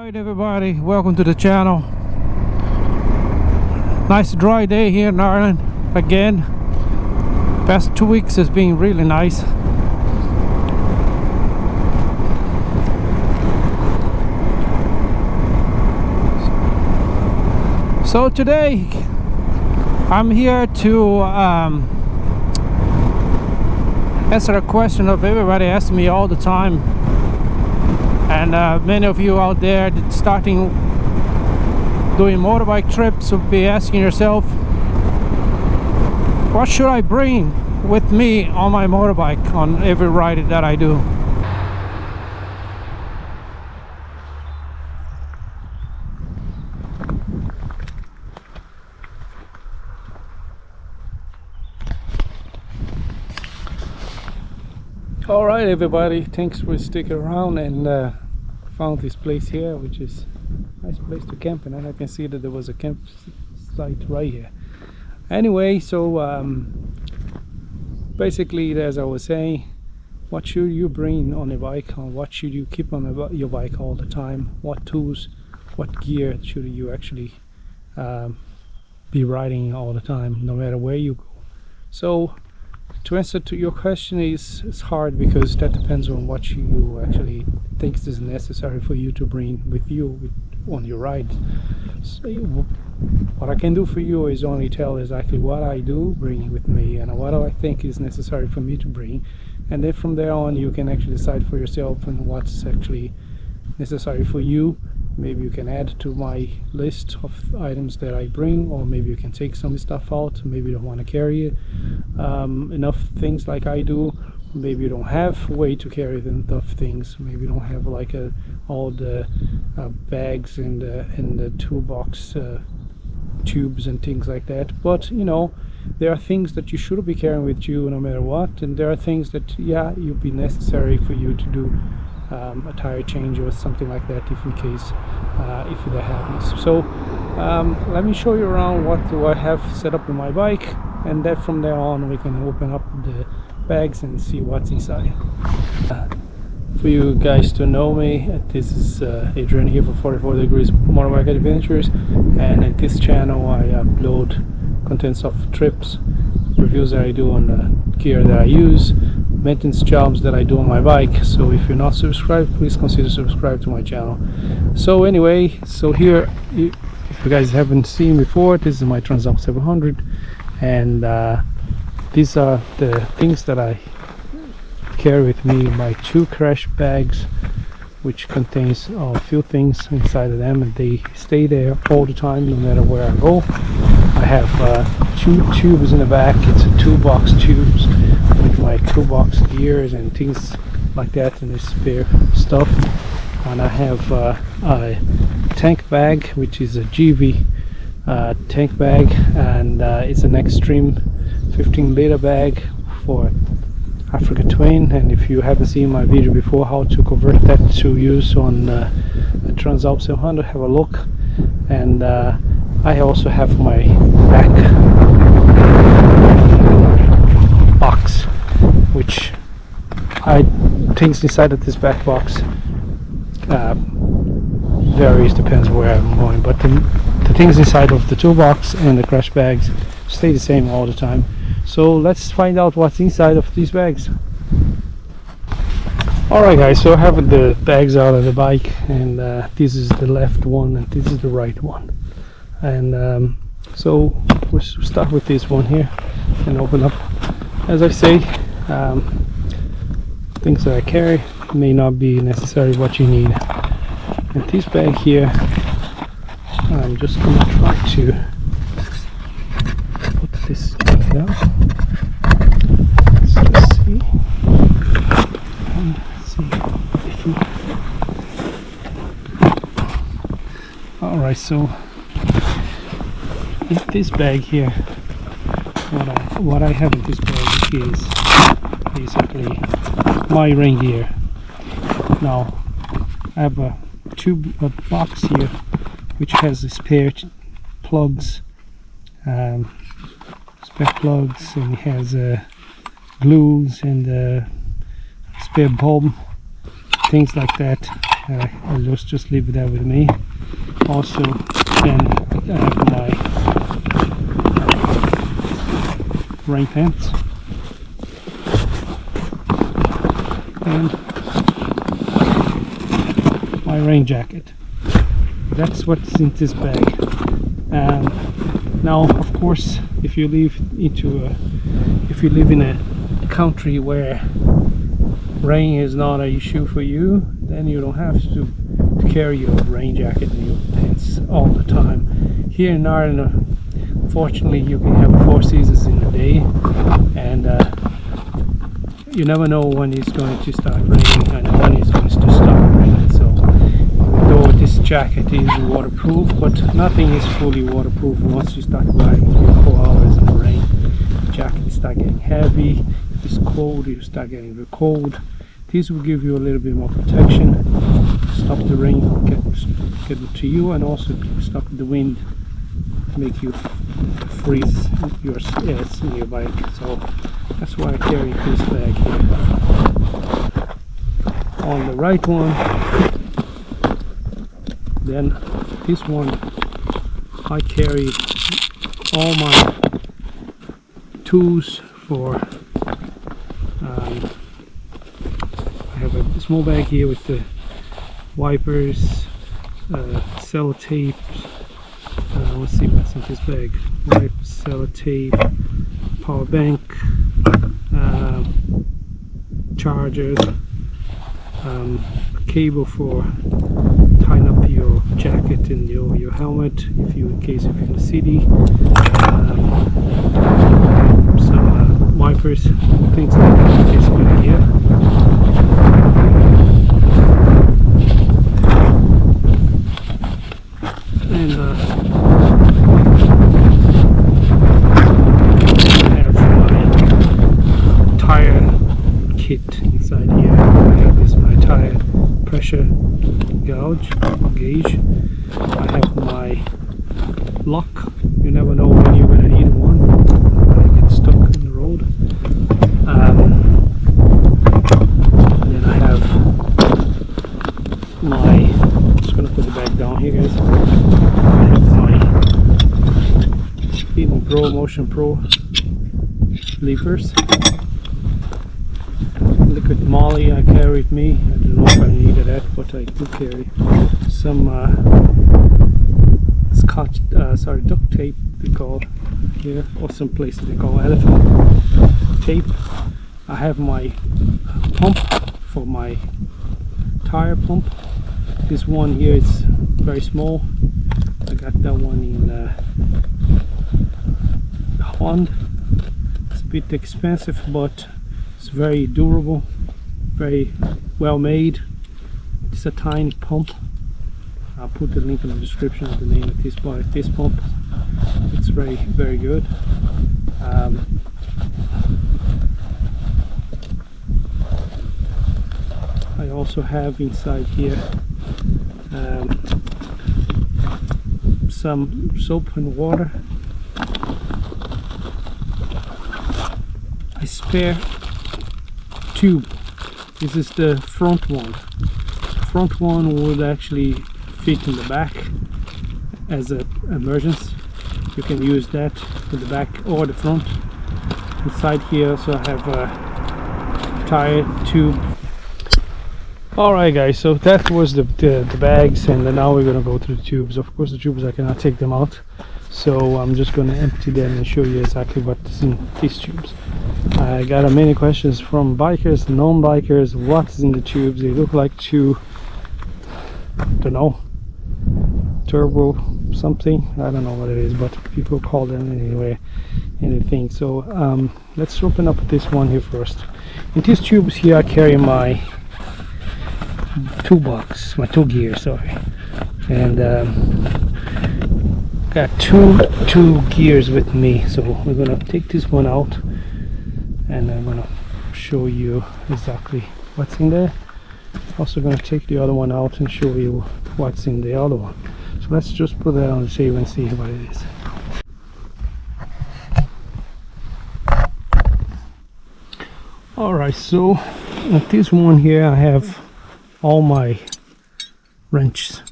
Alright everybody, welcome to the channel. Nice dry day here in Ireland again. Past 2 weeks has been really nice. So today I'm here to answer a question of everybody asks me all the time, and many of you out there starting doing motorbike trips will be asking yourself, what should I bring with me on my motorbike on every ride that I do? Alright everybody, thanks for sticking around, and found this place here, which is a nice place to camp, and I can see that there was a campsite right here. Anyway, so basically, as I was saying, what should you bring on a bike, or what should you keep on your bike all the time? What tools, what gear should you actually be riding all the time, no matter where you go? So to answer to your question it's hard, because that depends on what you actually think is necessary for you to bring with you on your ride. So what I can do for you is only tell exactly what I do bring with me and what I think is necessary for me to bring, and then from there on you can actually decide for yourself and what's actually necessary for you. Maybe you can add to my list of items that I bring, or maybe you can take some stuff out. Maybe you don't want to carry it enough things like I do. Maybe you don't have a way to carry enough things. Maybe you don't have like all the bags and the toolbox tubes and things like that. But you know, there are things that you should be carrying with you no matter what, and there are things that you'd be necessary for you to do a tire change or something like that, if in case if that happens. So let me show you around what do I have set up in my bike, and then from there on we can open up the bags and see what's inside. For you guys to know me, this is Adrian here for 44 Degrees Motorbike Adventures, and at this channel I upload contents of trips, reviews that I do on the gear that I use, maintenance jobs that I do on my bike. So if you're not subscribed, please consider subscribe to my channel. So anyway, so here, if you guys haven't seen before, this is my Transalp 700, and these are the things that I carry with me. My 2 crash bags, which contains a few things inside of them, and they stay there all the time no matter where I go. I have 2 tubes in the back. It's a toolbox tubes with my toolbox gears and things like that, and the spare stuff. And I have a tank bag, which is a GV tank bag, and it's an extreme 15-liter bag for Africa Twin. And if you haven't seen my video before how to convert that to use on a Transalp 700, have a look. And I also have my back box, which things inside of this back box varies, depends where I'm going, but the things inside of the toolbox and the crash bags stay the same all the time. So let's find out what's inside of these bags. Alright guys, so I have the bags out of the bike, and this is the left one and this is the right one. And so we'll start with this one here and open up. As I say, things that I carry may not be necessarily what you need. And this bag here, I'm just going to try to put this down. Let's just see. Alright, so in this bag here, what I have in this bag is basically my rain gear. Now I have a box here which has the spare plugs, and it has glues and spare bulb, things like that. I'll just leave that with me. Also, then I have my rain pants and my rain jacket. That's what's in this bag. Now, of course, if you live in a country where rain is not an issue for you, then you don't have to carry your rain jacket and your pants all the time. Here in Ireland, fortunately, you can have 4 seasons in a day, and you never know when it's going to start raining and when it's going to stop raining. So though this jacket is waterproof, but nothing is fully waterproof. Once you start riding 3 or 4 hours in the rain, the jacket starts getting heavy. If it's cold, you start getting real cold. This will give you a little bit more protection, stop the rain get to you, and also stop the wind, make you freeze your ass in your bike. So that's why I carry this bag here. On the right one, then this one, I carry all my tools for I have a small bag here with the wipers, sellotape, let's see what's in this bag, wipes, sellotape, power bank, chargers, a cable for tying up your jacket and your helmet if you, in case if you're in the city, some wipers, things like that, basically here. And I have my tire kit inside here. I have is my tire pressure gauge. I have my lock. You never know when you're going to need one. I get stuck in the road. And then I have my, I'm just going to put the bag down here, guys. I have my BeadPro Motion Pro levers. Liquid Molly I carry with me. I don't know if I needed that, but I do carry some scotch, duct tape they call here, or some places they call elephant tape. I have my pump for my tire pump. This one here is very small. I got that one in Holland. It's a bit expensive, but it's very durable, very well made. It's a tiny pump. I'll put the link in the description of the name of this pump. It's very, very good. I also have inside here some soap and water. A spare tube. This is the front one. The front one would actually fit in the back as an emergency. You can use that for the back or the front. Inside here also I have a tire tube. Alright guys, so that was the bags, and now we're gonna go to the tubes. Of course the tubes I cannot take them out, so I'm just gonna empty them and show you exactly what's in these tubes. I got many questions from bikers, non-bikers. What's in the tubes? They look like two, don't know, turbo something, I don't know what it is, but people call them anyway anything. So let's open up this one here first. In these tubes here I carry my toolbox, my tool gear, sorry, and got two gears with me. So we're gonna take this one out and I'm gonna show you exactly what's in there. Also gonna take the other one out and show you what's in the other one. So let's just put that on the table and see what it is. Alright, so at this one here I have all my wrenches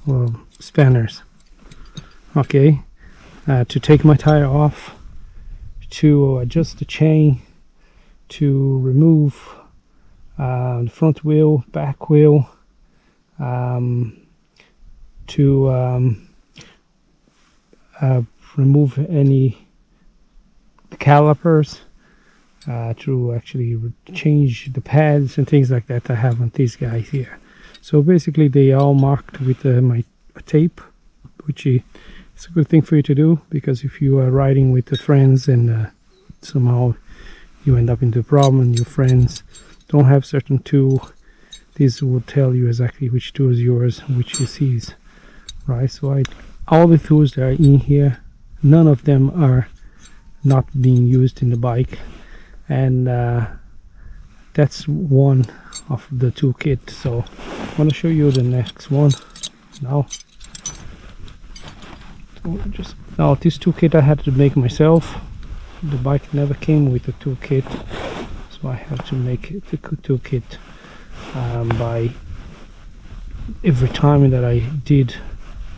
or spanners. Okay, to take my tire off, to adjust the chain, to remove the front wheel, back wheel, to remove any calipers, to actually change the pads and things like that I have on these guys here. So basically they are all marked with my tape, which is a good thing for you to do, because if you are riding with the friends and somehow you end up into a problem and your friends don't have certain tool, this will tell you exactly which tool is yours and which is his, right? So all the tools that are in here, none of them are not being used in the bike, and that's one of the toolkit. So I want to show you the next one now. Now this toolkit I had to make myself. The bike never came with a toolkit, so I had to make the toolkit by every time that I did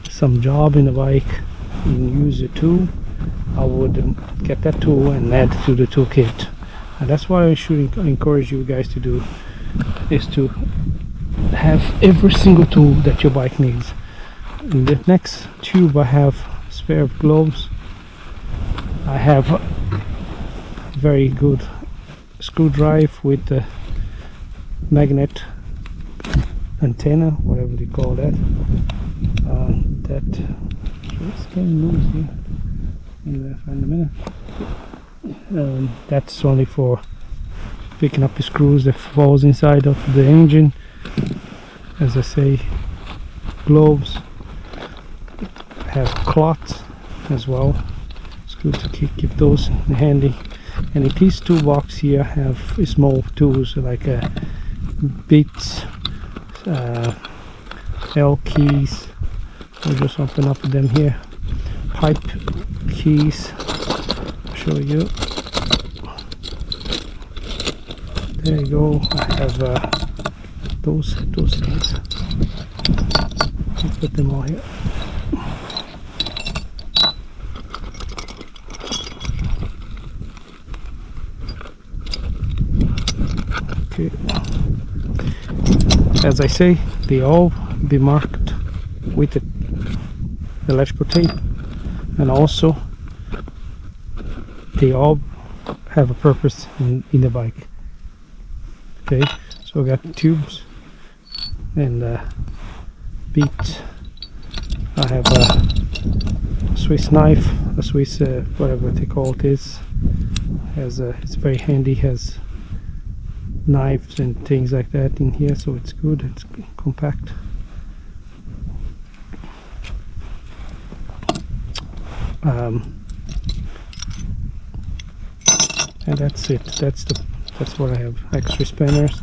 some job in the bike and use a tool, I would get that tool and add to the toolkit. And that's what I should encourage you guys to do, is to have every single tool that your bike needs. In the next tube I have a pair of gloves. I have a very good screwdriver with the magnet antenna, whatever they call that. It's getting loose here. Anyway, I'll find a minute. That's only for picking up the screws that falls inside of the engine. As I say, gloves. Have cloths as well. It's good to keep those handy. And in these toolbox here, I have small tools like bits, L keys. I'll just open up them here. Pipe keys. I'll show you. There you go. I have those things. I'll put them all here. Okay. As I say, they all be marked with the electrical tape, and also they all have a purpose in the bike. Okay, so I got tubes and beads. I have a Swiss knife, a Swiss whatever they call it is. It's very handy. Has knives and things like that in here, so it's good. It's compact. And that's it. That's what I have. Extra spanners.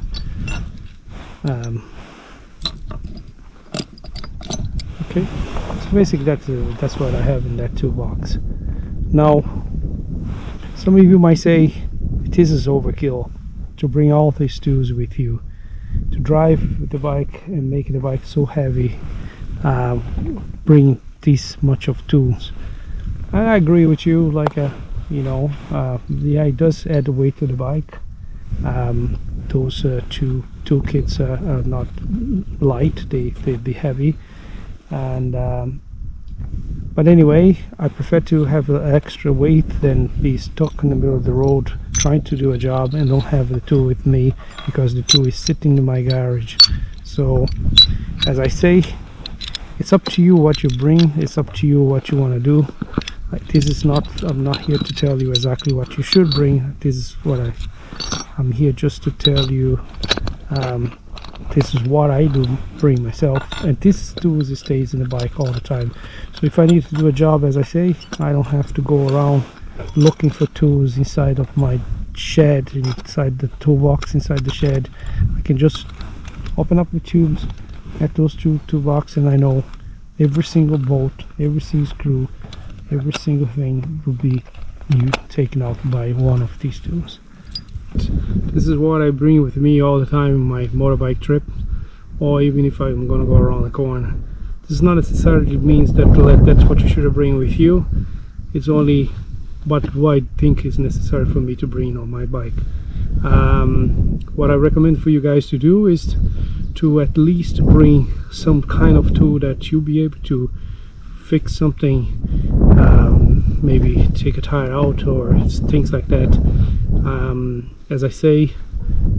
Okay, so basically that's what I have in that toolbox. Now, some of you might say this is overkill to bring all these tools with you, to drive with the bike and make the bike so heavy, bring this much of tools. I agree with you, like yeah, it does add weight to the bike. Those two toolkits are not light, they'd be heavy, and but anyway, I prefer to have an extra weight than be stuck in the middle of the road trying to do a job and don't have the tool with me, because the tool is sitting in my garage. So as I say, it's up to you what you bring, it's up to you what you want to do. Like, I'm not here to tell you exactly what you should bring. This is what I'm here just to tell you. This is what I do bring myself, and this tool stays in the bike all the time. So if I need to do a job, as I say, I don't have to go around looking for tools inside of my shed, inside the toolbox inside the shed. I can just open up the tubes at those two toolbox, and I know every single bolt, every single screw, every single thing will be taken out by one of these tools. This is what I bring with me all the time on my motorbike trip. or even if I'm gonna go around the corner. This not necessarily means that that's what you should bring with you. It's only what I think is necessary for me to bring on my bike. What I recommend for you guys to do is to at least bring some kind of tool that you'll be able to fix something, maybe take a tire out or things like that. As I say,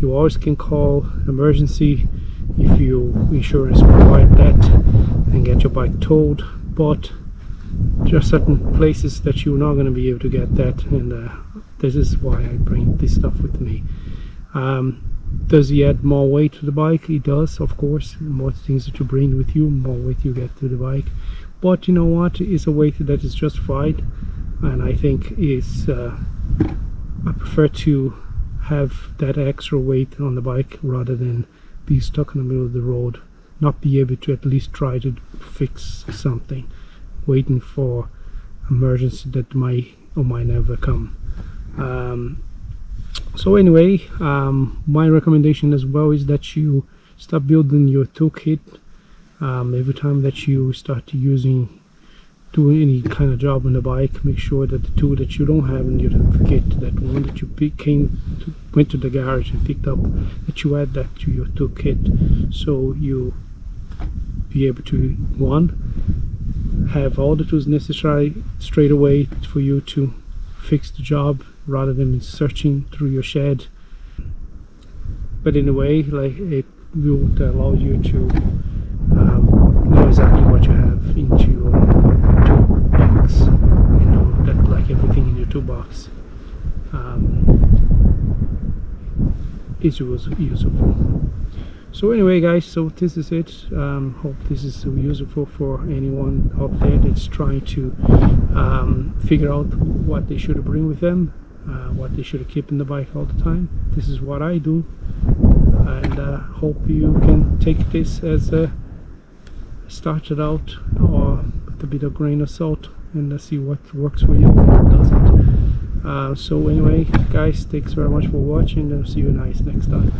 you always can call emergency if your insurance provide that and get your bike towed, but there are certain places that you're not going to be able to get that, and this is why I bring this stuff with me. Does it add more weight to the bike? It does, of course. The more things that you bring with you, more weight you get to the bike. But you know what? It's a weight that is justified, and I think I prefer to have that extra weight on the bike rather than be stuck in the middle of the road, not be able to at least try to fix something, waiting for emergency that might or might never come. So anyway, my recommendation as well is that you start building your toolkit. Every time that you start doing any kind of job on the bike, make sure that the tool that you don't have in your kit, that one that you went to the garage and picked up, that you add that to your toolkit, so you be able to, one, have all the tools necessary straight away for you to fix the job rather than searching through your shed. But in a way, like, it will allow you to know exactly what you have into your toolbox, you know, that like everything in your toolbox is useful. So anyway guys, so this is it. Hope this is useful for anyone out there that's trying to figure out what they should bring with them, what they should keep in the bike all the time. This is what I do, and hope you can take this as a started out, or with a bit of grain of salt, and see what works for you and what doesn't. So anyway guys, thanks very much for watching, and I'll see you guys next time.